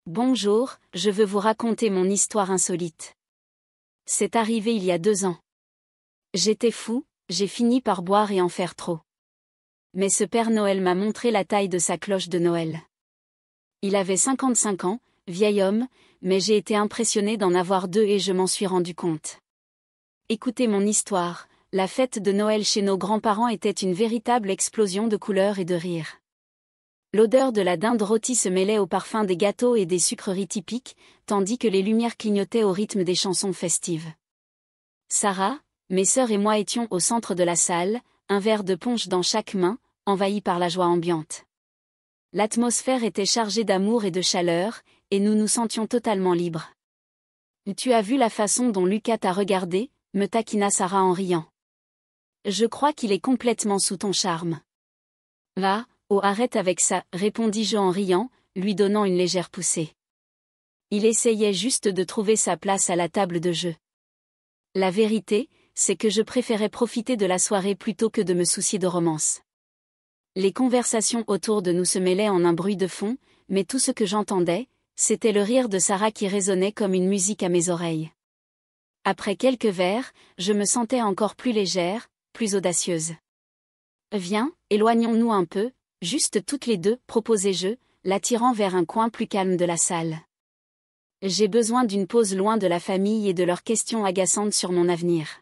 Bonjour, je veux vous raconter mon histoire insolite. C'est arrivé il y a 2 ans. J'étais fou, j'ai fini par boire et en faire trop. Mais ce Père Noël m'a montré la taille de sa cloche de Noël. Il avait 55 ans, vieil homme, mais j'ai été impressionné d'en avoir 2 et je m'en suis rendu compte. Écoutez mon histoire, la fête de Noël chez nos grands-parents était une véritable explosion de couleurs et de rires. L'odeur de la dinde rôtie se mêlait au parfum des gâteaux et des sucreries typiques, tandis que les lumières clignotaient au rythme des chansons festives. Sarah, mes sœurs et moi étions au centre de la salle, un verre de punch dans chaque main, envahis par la joie ambiante. L'atmosphère était chargée d'amour et de chaleur, et nous nous sentions totalement libres. « Tu as vu la façon dont Lucas t'a regardé ?» me taquina Sarah en riant. « Je crois qu'il est complètement sous ton charme. »« Va, oh arrête avec ça » répondis-je en riant, lui donnant une légère poussée. Il essayait juste de trouver sa place à la table de jeu. La vérité, c'est que je préférais profiter de la soirée plutôt que de me soucier de romance. Les conversations autour de nous se mêlaient en un bruit de fond, mais tout ce que j'entendais, c'était le rire de Sarah qui résonnait comme une musique à mes oreilles. Après quelques verres, je me sentais encore plus légère, plus audacieuse. « Viens, éloignons-nous un peu, juste toutes les deux » proposai-je, l'attirant vers un coin plus calme de la salle. J'ai besoin d'une pause loin de la famille et de leurs questions agaçantes sur mon avenir.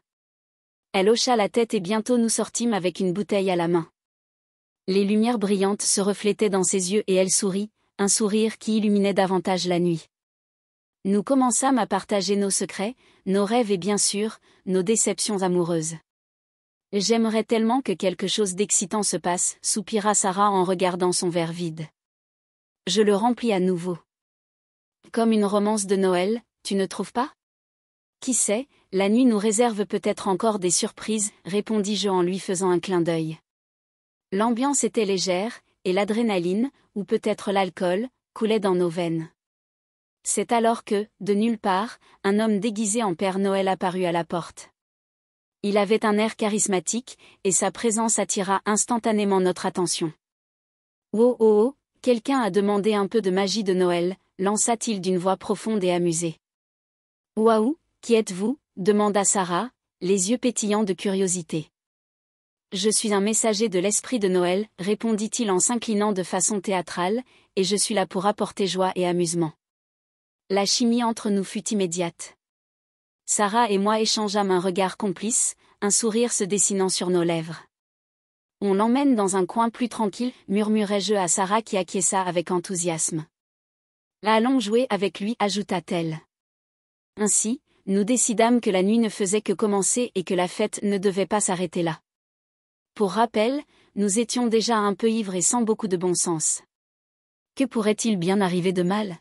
Elle hocha la tête et bientôt nous sortîmes avec une bouteille à la main. Les lumières brillantes se reflétaient dans ses yeux et elle sourit, un sourire qui illuminait davantage la nuit. Nous commençâmes à partager nos secrets, nos rêves et bien sûr, nos déceptions amoureuses. « J'aimerais tellement que quelque chose d'excitant se passe » soupira Sarah en regardant son verre vide. Je le remplis à nouveau. « Comme une romance de Noël, tu ne trouves pas ? » « Qui sait, la nuit nous réserve peut-être encore des surprises » répondis-je en lui faisant un clin d'œil. L'ambiance était légère, et l'adrénaline, ou peut-être l'alcool, coulait dans nos veines. C'est alors que, de nulle part, un homme déguisé en Père Noël apparut à la porte. Il avait un air charismatique, et sa présence attira instantanément notre attention. « Oh oh oh, quelqu'un a demandé un peu de magie de Noël » lança-t-il d'une voix profonde et amusée. « Waouh, qui êtes-vous » demanda Sarah, les yeux pétillants de curiosité. « Je suis un messager de l'esprit de Noël » répondit-il en s'inclinant de façon théâtrale, « et je suis là pour apporter joie et amusement. » La chimie entre nous fut immédiate. Sarah et moi échangeâmes un regard complice, un sourire se dessinant sur nos lèvres. « On l'emmène dans un coin plus tranquille » murmurai-je à Sarah qui acquiesça avec enthousiasme. « Allons jouer avec lui » ajouta-t-elle. Ainsi, nous décidâmes que la nuit ne faisait que commencer et que la fête ne devait pas s'arrêter là. Pour rappel, nous étions déjà un peu ivres et sans beaucoup de bon sens. Que pourrait-il bien arriver de mal ?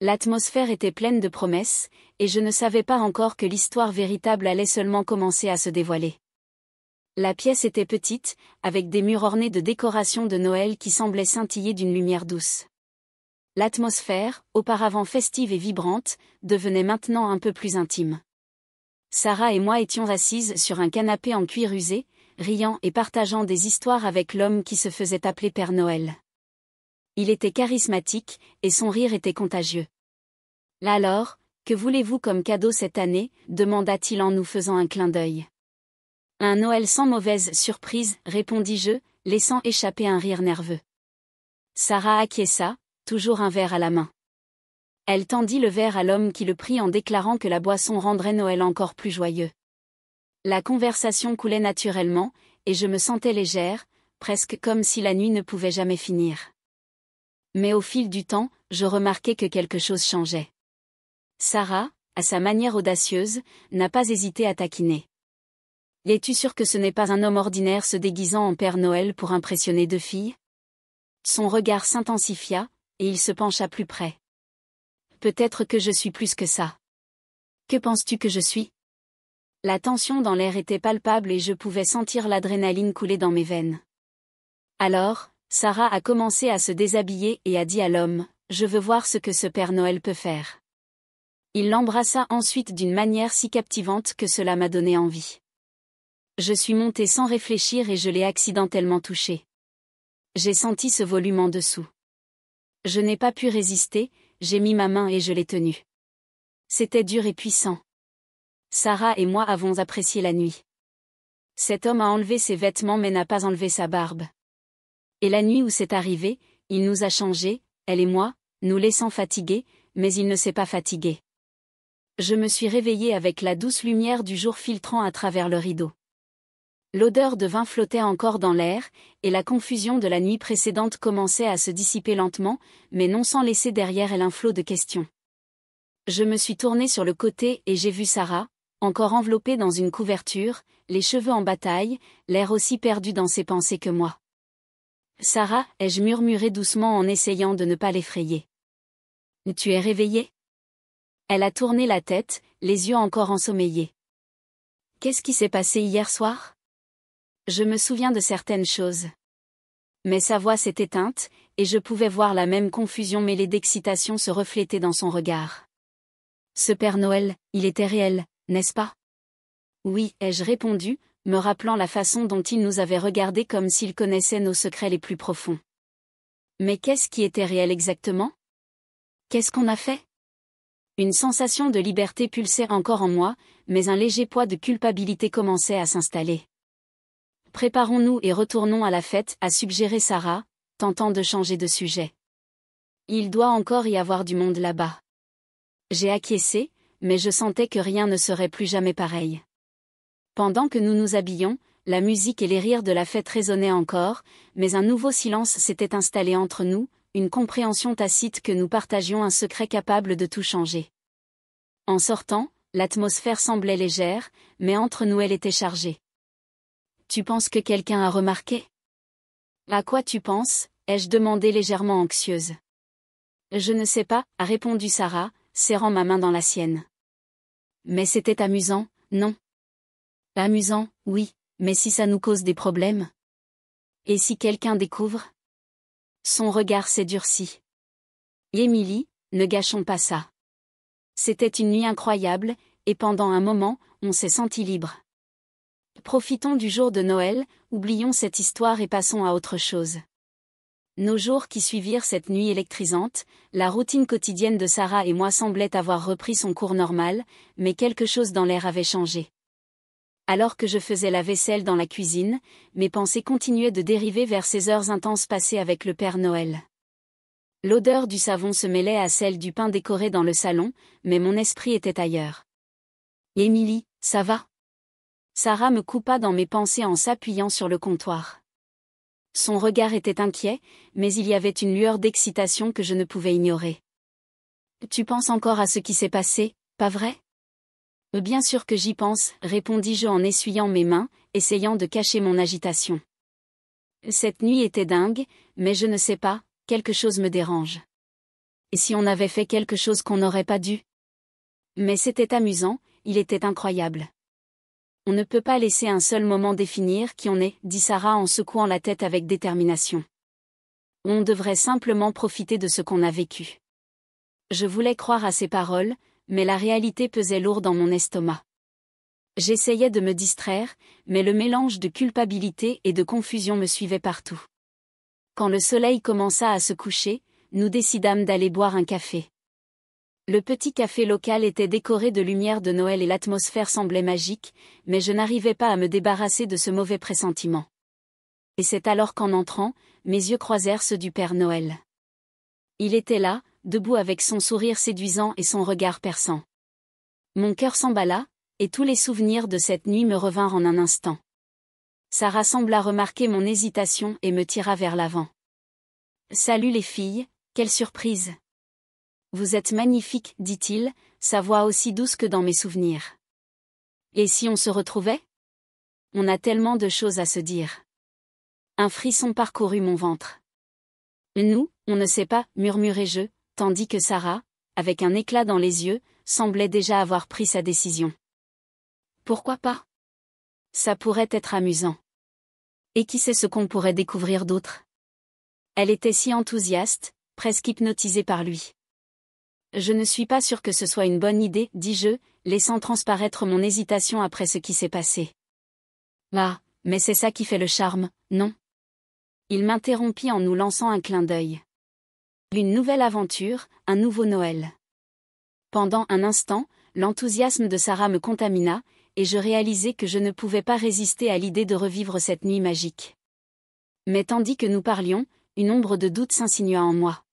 L'atmosphère était pleine de promesses, et je ne savais pas encore que l'histoire véritable allait seulement commencer à se dévoiler. La pièce était petite, avec des murs ornés de décorations de Noël qui semblaient scintiller d'une lumière douce. L'atmosphère, auparavant festive et vibrante, devenait maintenant un peu plus intime. Sarah et moi étions assises sur un canapé en cuir usé, riant et partageant des histoires avec l'homme qui se faisait appeler Père Noël. Il était charismatique, et son rire était contagieux. « Alors, que voulez-vous comme cadeau cette année » demanda-t-il en nous faisant un clin d'œil. « Un Noël sans mauvaise surprise » répondis-je, laissant échapper un rire nerveux. Sarah acquiesça, toujours un verre à la main. Elle tendit le verre à l'homme qui le prit en déclarant que la boisson rendrait Noël encore plus joyeux. La conversation coulait naturellement, et je me sentais légère, presque comme si la nuit ne pouvait jamais finir. Mais au fil du temps, je remarquai que quelque chose changeait. Sarah, à sa manière audacieuse, n'a pas hésité à taquiner. « Es-tu sûr que ce n'est pas un homme ordinaire se déguisant en Père Noël pour impressionner 2 filles ?» Son regard s'intensifia, et il se pencha plus près. « Peut-être que je suis plus que ça. Que penses-tu que je suis ?» La tension dans l'air était palpable et je pouvais sentir l'adrénaline couler dans mes veines. Alors, Sarah a commencé à se déshabiller et a dit à l'homme, « Je veux voir ce que ce Père Noël peut faire. » Il l'embrassa ensuite d'une manière si captivante que cela m'a donné envie. Je suis montée sans réfléchir et je l'ai accidentellement touché. J'ai senti ce volume en dessous. Je n'ai pas pu résister, j'ai mis ma main et je l'ai tenue. C'était dur et puissant. Sarah et moi avons apprécié la nuit. Cet homme a enlevé ses vêtements mais n'a pas enlevé sa barbe. Et la nuit où c'est arrivé, il nous a changés, elle et moi, nous laissant fatigués, mais il ne s'est pas fatigué. Je me suis réveillée avec la douce lumière du jour filtrant à travers le rideau. L'odeur de vin flottait encore dans l'air, et la confusion de la nuit précédente commençait à se dissiper lentement, mais non sans laisser derrière elle un flot de questions. Je me suis tournée sur le côté et j'ai vu Sarah, encore enveloppée dans une couverture, les cheveux en bataille, l'air aussi perdu dans ses pensées que moi. Sarah, ai-je murmuré doucement en essayant de ne pas l'effrayer. Tu es réveillée? Elle a tourné la tête, les yeux encore ensommeillés. Qu'est-ce qui s'est passé hier soir? Je me souviens de certaines choses. Mais sa voix s'est éteinte, et je pouvais voir la même confusion mêlée d'excitation se refléter dans son regard. Ce Père Noël, il était réel, n'est-ce pas? Oui, ai-je répondu, me rappelant la façon dont il nous avait regardés comme s'il connaissait nos secrets les plus profonds. Mais qu'est-ce qui était réel exactement? Qu'est-ce qu'on a fait? Une sensation de liberté pulsait encore en moi, mais un léger poids de culpabilité commençait à s'installer. Préparons-nous et retournons à la fête, a suggéré Sarah, tentant de changer de sujet. Il doit encore y avoir du monde là-bas. J'ai acquiescé, mais je sentais que rien ne serait plus jamais pareil. Pendant que nous nous habillions, la musique et les rires de la fête résonnaient encore, mais un nouveau silence s'était installé entre nous, une compréhension tacite que nous partagions un secret capable de tout changer. En sortant, l'atmosphère semblait légère, mais entre nous elle était chargée. Tu penses que quelqu'un a remarqué? À quoi tu penses? Ai-je demandé légèrement anxieuse. Je ne sais pas, a répondu Sarah, serrant ma main dans la sienne. Mais c'était amusant, non? Amusant, oui, mais si ça nous cause des problèmes? Et si quelqu'un découvre? Son regard s'est durci. Émilie, ne gâchons pas ça. C'était une nuit incroyable, et pendant un moment, on s'est senti libre. Profitons du jour de Noël, oublions cette histoire et passons à autre chose. Nos jours qui suivirent cette nuit électrisante, la routine quotidienne de Sarah et moi semblait avoir repris son cours normal, mais quelque chose dans l'air avait changé. Alors que je faisais la vaisselle dans la cuisine, mes pensées continuaient de dériver vers ces heures intenses passées avec le Père Noël. L'odeur du savon se mêlait à celle du pain décoré dans le salon, mais mon esprit était ailleurs. Émilie, ça va? Sarah me coupa dans mes pensées en s'appuyant sur le comptoir. Son regard était inquiet, mais il y avait une lueur d'excitation que je ne pouvais ignorer. Tu penses encore à ce qui s'est passé, pas vrai? Bien sûr que j'y pense, répondis-je en essuyant mes mains, essayant de cacher mon agitation. Cette nuit était dingue, mais je ne sais pas, quelque chose me dérange. Et si on avait fait quelque chose qu'on n'aurait pas dû? Mais c'était amusant, il était incroyable. On ne peut pas laisser un seul moment définir qui on est, dit Sarah en secouant la tête avec détermination. On devrait simplement profiter de ce qu'on a vécu. Je voulais croire à ces paroles, mais la réalité pesait lourd dans mon estomac. J'essayais de me distraire, mais le mélange de culpabilité et de confusion me suivait partout. Quand le soleil commença à se coucher, nous décidâmes d'aller boire un café. Le petit café local était décoré de lumières de Noël et l'atmosphère semblait magique, mais je n'arrivais pas à me débarrasser de ce mauvais pressentiment. Et c'est alors qu'en entrant, mes yeux croisèrent ceux du Père Noël. Il était là, debout avec son sourire séduisant et son regard perçant. Mon cœur s'emballa, et tous les souvenirs de cette nuit me revinrent en un instant. Sarah sembla remarquer mon hésitation et me tira vers l'avant. « Salut les filles, quelle surprise !» Vous êtes magnifiques, dit-il, sa voix aussi douce que dans mes souvenirs. Et si on se retrouvait? On a tellement de choses à se dire. Un frisson parcourut mon ventre. Nous, on ne sait pas, murmurai-je, tandis que Sarah, avec un éclat dans les yeux, semblait déjà avoir pris sa décision. Pourquoi pas? Ça pourrait être amusant. Et qui sait ce qu'on pourrait découvrir d'autre? Elle était si enthousiaste, presque hypnotisée par lui. Je ne suis pas sûre que ce soit une bonne idée, dis-je, laissant transparaître mon hésitation après ce qui s'est passé. Ah, mais c'est ça qui fait le charme, non? Il m'interrompit en nous lançant un clin d'œil. Une nouvelle aventure, un nouveau Noël. Pendant un instant, l'enthousiasme de Sarah me contamina, et je réalisai que je ne pouvais pas résister à l'idée de revivre cette nuit magique. Mais tandis que nous parlions, une ombre de doute s'insinua en moi.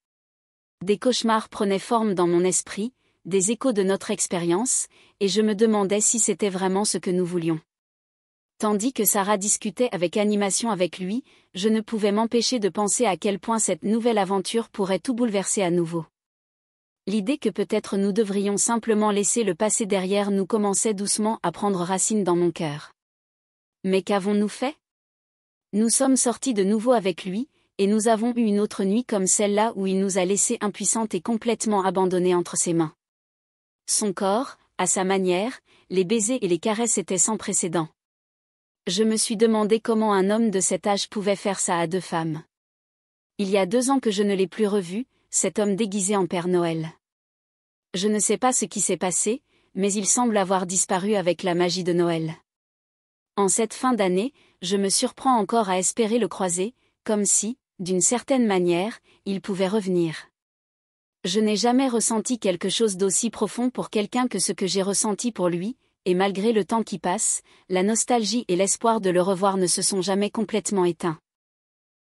Des cauchemars prenaient forme dans mon esprit, des échos de notre expérience, et je me demandais si c'était vraiment ce que nous voulions. Tandis que Sarah discutait avec animation avec lui, je ne pouvais m'empêcher de penser à quel point cette nouvelle aventure pourrait tout bouleverser à nouveau. L'idée que peut-être nous devrions simplement laisser le passé derrière nous commençait doucement à prendre racine dans mon cœur. Mais qu'avons-nous fait? Nous sommes sortis de nouveau avec lui, et nous avons eu une autre nuit comme celle-là où il nous a laissés impuissantes et complètement abandonnés entre ses mains. Son corps, à sa manière, les baisers et les caresses étaient sans précédent. Je me suis demandé comment un homme de cet âge pouvait faire ça à deux femmes. Il y a 2 ans que je ne l'ai plus revu, cet homme déguisé en Père Noël. Je ne sais pas ce qui s'est passé, mais il semble avoir disparu avec la magie de Noël. En cette fin d'année, je me surprends encore à espérer le croiser, comme si, d'une certaine manière, il pouvait revenir. Je n'ai jamais ressenti quelque chose d'aussi profond pour quelqu'un que ce que j'ai ressenti pour lui, et malgré le temps qui passe, la nostalgie et l'espoir de le revoir ne se sont jamais complètement éteints.